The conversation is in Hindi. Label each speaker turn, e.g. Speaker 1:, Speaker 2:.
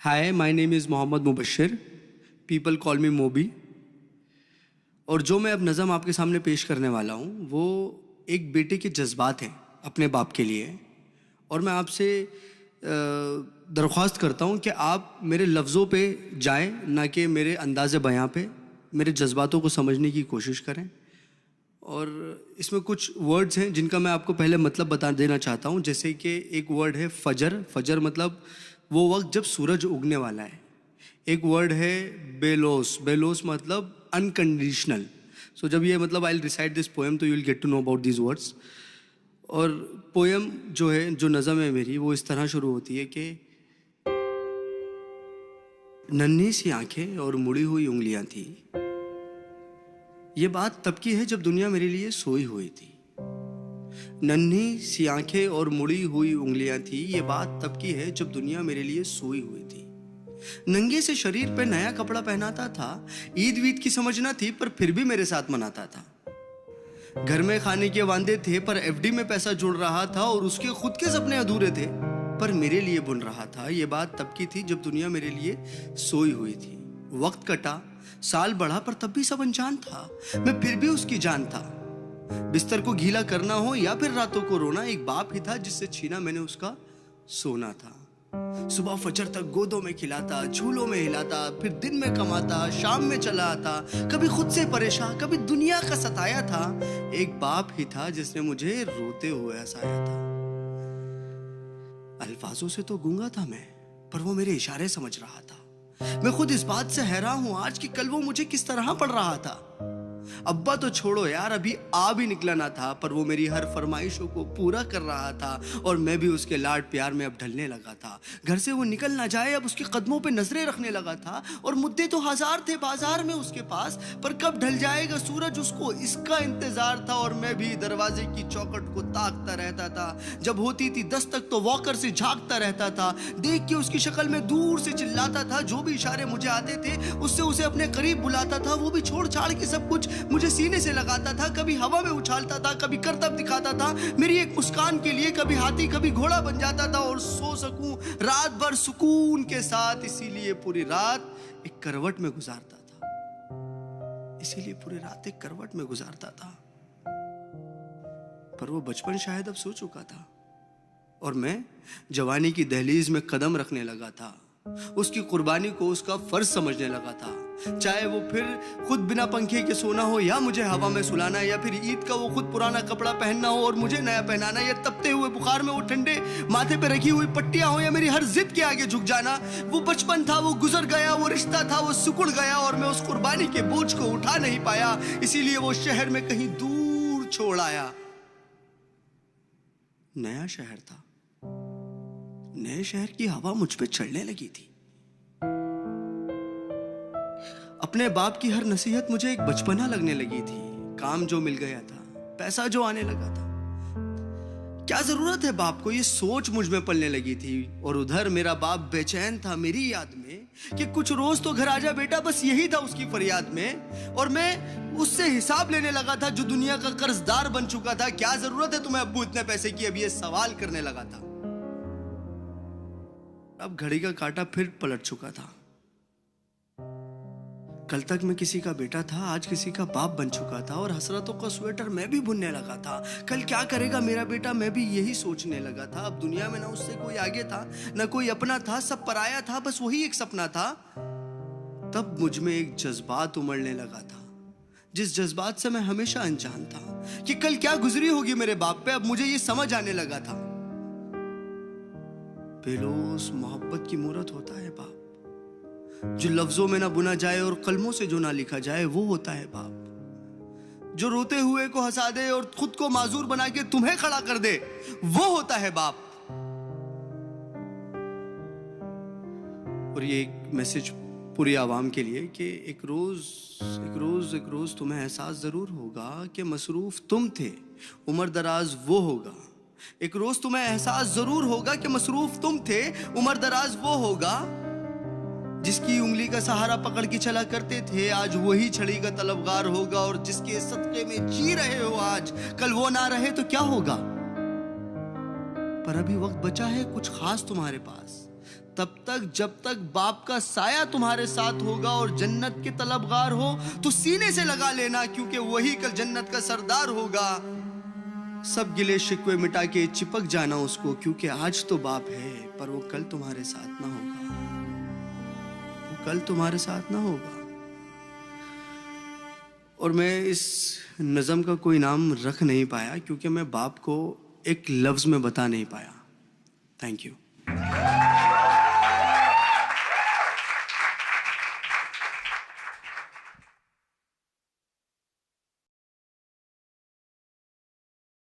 Speaker 1: Hi, my name is Mohammad Mubashir. People call me Mobi. और जो मैं अब नज़म आपके सामने पेश करने वाला हूँ वो एक बेटे के जज्बात हैं अपने बाप के लिए। और मैं आपसे दरख्वास्त करता हूँ कि आप मेरे लफ्ज़ों पे जाएं, ना कि मेरे अंदाज़े बयां पे। मेरे जज्बातों को समझने की कोशिश करें। और इसमें कुछ वर्ड्स हैं जिनका मैं आपको पहले मतलब बता देना चाहता हूँ। जैसे कि एक वर्ड है फजर। फजर मतलब वो वक्त जब सूरज उगने वाला है। एक वर्ड है बेलोस। बेलोस मतलब अनकंडीशनल। सो जब ये मतलब I will recite this poem तो you will get to know about these words. और पोएम जो है, जो नज़म है मेरी, वो इस तरह शुरू होती है कि नन्ही सी आंखें और मुड़ी हुई उंगलियां थी। ये बात तब की है जब दुनिया मेरे लिए सोई हुई थी। नन्ही सी आंखें और मुड़ी हुई उंगलियां थी। ये बात तब की है जब दुनिया मेरे लिए सोई हुई थी। नंगे से शरीर पे नया कपड़ा पहनाता था। ईद वीद की समझ ना थी पर फिर भी मेरे साथ मनाता था। घर में खाने के वांदे थे पर एफडी में पैसा जुड़ रहा था। और उसके खुद के सपने अधूरे थे पर मेरे लिए बुन रहा था। ये बात तब की थी जब दुनिया मेरे लिए सोई हुई थी। वक्त कटा, साल बढ़ा, पर तब भी सब अनजान था। मैं फिर भी उसकी जान था। बिस्तर को गीला करना हो या फिर रातों को रोना, एक बाप ही था जिससे छीना मैंने उसका सोना था। सुबह फजर तक गोदों में खिलाता, झूलों में हिलाता, फिर दिन में कमाता, शाम में चला आता। कभी खुद से परेशान, कभी दुनिया का सताया था। एक बाप ही था जिसने मुझे रोते हुए हंसाया था। अल्फाजों से तो गूंगा था मैं, पर वो मेरे इशारे समझ रहा था। मैं खुद इस बात से हैरान हूं आज कि कल वो मुझे किस तरह पढ़ रहा था। अब्बा तो छोड़ो यार, अभी आ भी निकला ना था, पर वो मेरी हर फरमाइशों को पूरा कर रहा था। और मैं भी उसके लाड प्यार में अब ढलने लगा था। घर से वो निकल ना जाए, अब उसके कदमों पे नजरें रखने लगा था। और मुद्दे तो हजार थे बाजार में उसके पास, पर कब ढल जाएगा सूरज उसको इसका इंतजार था। और मैं भी दरवाजे की चौखट को ताकता रहता था। जब होती थी दस्तक तो वॉकर से झांकता रहता था। देख के उसकी शक्ल में दूर से चिल्लाता था। जो भी इशारे मुझे आते थे उससे उसे अपने करीब बुलाता था। वो भी छोड़ छाड़ के सब कुछ मुझे सीने से लगाता था। कभी हवा में उछालता था, कभी करतब दिखाता था मेरी एक मुस्कान के लिए। कभी हाथी कभी घोड़ा बन जाता था। और सो सकूं रात भर सुकून के साथ, इसीलिए पूरी रात एक करवट में गुजारता था। इसीलिए पूरी रात एक करवट में गुजारता था। पर वो बचपन शायद अब सो चुका था और मैं जवानी की दहलीज में कदम रखने लगा था। उसकी कुर्बानी को उसका फर्ज समझने लगा था। चाहे वो फिर खुद बिना पंखे के सोना हो, या मुझे हवा में सुलाना, या फिर ईद का वो खुद पुराना कपड़ा पहनना हो और मुझे नया पहनाना, या तपते हुए बुखार में वो ठंडे माथे पे रखी हुई पट्टियां हो, या मेरी हर जिद के आगे झुक जाना। वो बचपन था, वो गुजर गया। वो रिश्ता था, वो सिकुड़ गया। और मैं उस कुर्बानी के बोझ को उठा नहीं पाया, इसीलिए वो शहर में कहीं दूर छोड़ आया। नया शहर था। नए शहर की हवा मुझ पे चढ़ने लगी थी। अपने बाप की हर नसीहत मुझे एक बचपना लगने लगी थी। काम जो मिल गया था, पैसा जो आने लगा था, क्या जरूरत है बाप को, ये सोच मुझ में पलने लगी थी। और उधर मेरा बाप बेचैन था मेरी याद में कि कुछ रोज तो घर आजा बेटा, बस यही था उसकी फरियाद में। और मैं उससे हिसाब लेने लगा था जो दुनिया का कर्जदार बन चुका था। क्या जरूरत है तुम्हें अब्बू इतने पैसे की, अब ये सवाल करने लगा था। अब घड़ी का कांटा फिर पलट चुका था। कल तक मैं किसी का बेटा था, आज किसी का बाप बन चुका था। और हसरतों का स्वेटर मैं भी बुनने लगा था। कल क्या करेगा मेरा बेटा, मैं भी यही सोचने लगा था। अब दुनिया में ना उससे कोई आगे था, ना कोई अपना था, सब पराया था, बस वही एक सपना था। तब मुझ में एक जज्बात उमड़ने लगा था, जिस जज्बात से मैं हमेशा अनजान था कि कल क्या गुजरी होगी मेरे बाप पे। अब मुझे ये समझ आने लगा था। बेलोस मोहब्बत की मूरत होता है बाप, जो लफ्जों में ना बुना जाए और कलमों से जो ना लिखा जाए, वो होता है बाप। जो रोते हुए को हंसा दे और खुद को माजूर बना के तुम्हें खड़ा कर दे, वो होता है बाप। और ये एक मैसेज पूरी आवाम के लिए कि एक रोज तुम्हें एहसास जरूर होगा कि मसरूफ तुम थे, उम्र दराज वो होगा। एक रोज तुम्हें एहसास जरूर होगा कि मसरूफ तुम थे, उम्र दराज वो होगा। जिसकी उंगली का सहारा पकड़ के चला करते थे, आज वही छड़ी का तलबगार होगा। और जिसके सदके में जी रहे हो आज, कल वो ना रहे तो क्या होगा। पर अभी वक्त बचा है कुछ खास तुम्हारे पास। तब तक जब तक बाप का साया तुम्हारे साथ होगा और जन्नत के तलबगार हो तो सीने से लगा लेना, क्योंकि वही कल जन्नत का सरदार होगा। सब गिले शिकवे मिटा के चिपक जाना उसको, क्योंकि आज तो बाप है पर वो कल तुम्हारे साथ ना होगा, वो कल तुम्हारे साथ ना होगा। और मैं इस नज़म का कोई नाम रख नहीं पाया क्योंकि मैं बाप को एक लफ्ज़ में बता नहीं पाया। Thank you.